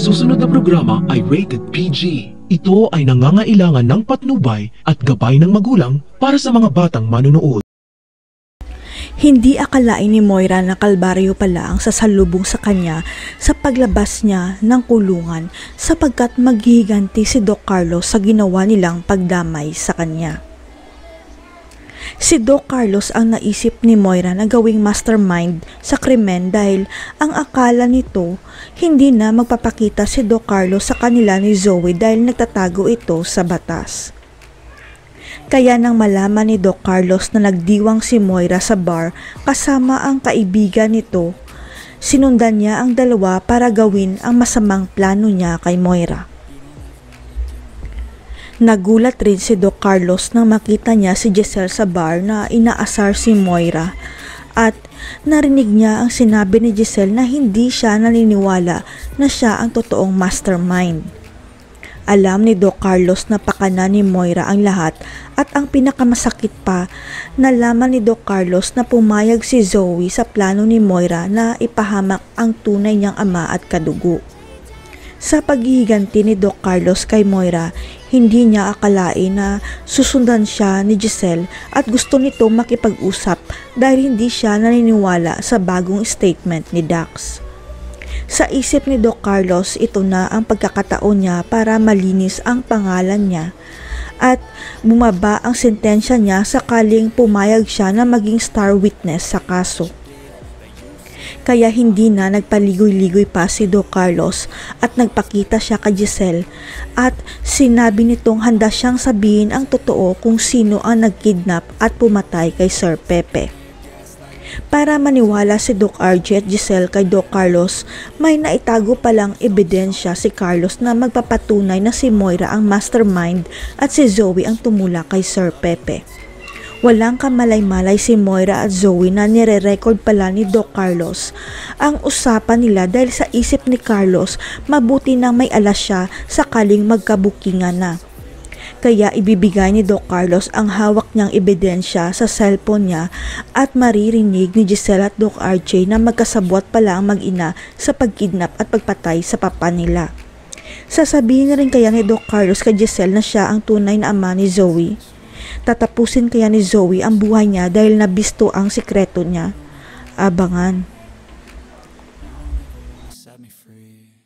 susunod na programa ay rated PG. Ito ay nangangailangan ng patnubay at gabay ng magulang para sa mga batang manonood. Hindi akalain ni Moira na kalbaryo pala ang sasalubong sa kanya sa paglabas niya ng kulungan sapagkat maghihiganti si Doc Carlos sa ginawa nilang pagdamay sa kanya. Si Doc Carlos ang naisip ni Moira na gawing mastermind sa krimen dahil ang akala nito hindi na magpapakita si Doc Carlos sa kanila ni Zoe dahil nagtatago ito sa batas. Kaya nang malaman ni Doc Carlos na nagdiwang si Moira sa bar kasama ang kaibigan nito, sinundan niya ang dalawa para gawin ang masamang plano niya kay Moira. Nagulat rin si Doc Carlos nang makita niya si Giselle sa bar na inaasar si Moira at narinig niya ang sinabi ni Giselle na hindi siya naniniwala na siya ang totoong mastermind. Alam ni Doc Carlos na pakana ni Moira ang lahat at ang pinakamasakit pa, nalaman ni Doc Carlos na pumayag si Zoe sa plano ni Moira na ipahamak ang tunay niyang ama at kadugo. Sa paghihiganti ni Doc Carlos kay Moira, hindi niya akalain na susundan siya ni Giselle at gusto nito makipag-usap dahil hindi siya naniniwala sa bagong statement ni Dax. Sa isip ni Doc Carlos, ito na ang pagkakataon niya para malinis ang pangalan niya at bumaba ang sentensya niya sakaling pumayag siya na maging star witness sa kaso. Kaya hindi na nagpaligoy-ligoy pa si Doc Carlos at nagpakita siya kay Giselle at sinabi nitong handa siyang sabihin ang totoo kung sino ang nagkidnap at pumatay kay Sir Pepe. Para maniwala si Doc RJ at Giselle kay Doc Carlos, may naitago palang ebidensya si Carlos na magpapatunay na si Moira ang mastermind at si Zoe ang tumula kay Sir Pepe. Walang kamalay-malay si Moira at Zoe na nire-record pala ni Doc Carlos ang usapan nila dahil sa isip ni Carlos mabuti nang may alas siya sakaling magkabukingan na. Kaya ibibigay ni Doc Carlos ang hawak niyang ebidensya sa cellphone niya at maririnig ni Giselle at Doc RJ na magkasabwat pala ang mag-ina sa pagkidnap at pagpatay sa papa nila. Sasabihin na rin kaya ni Doc Carlos kay Giselle na siya ang tunay na ama ni Zoe? Tatapusin kaya ni Zoe ang buhay niya dahil nabisto ang sikreto niya? Abangan. Set me free.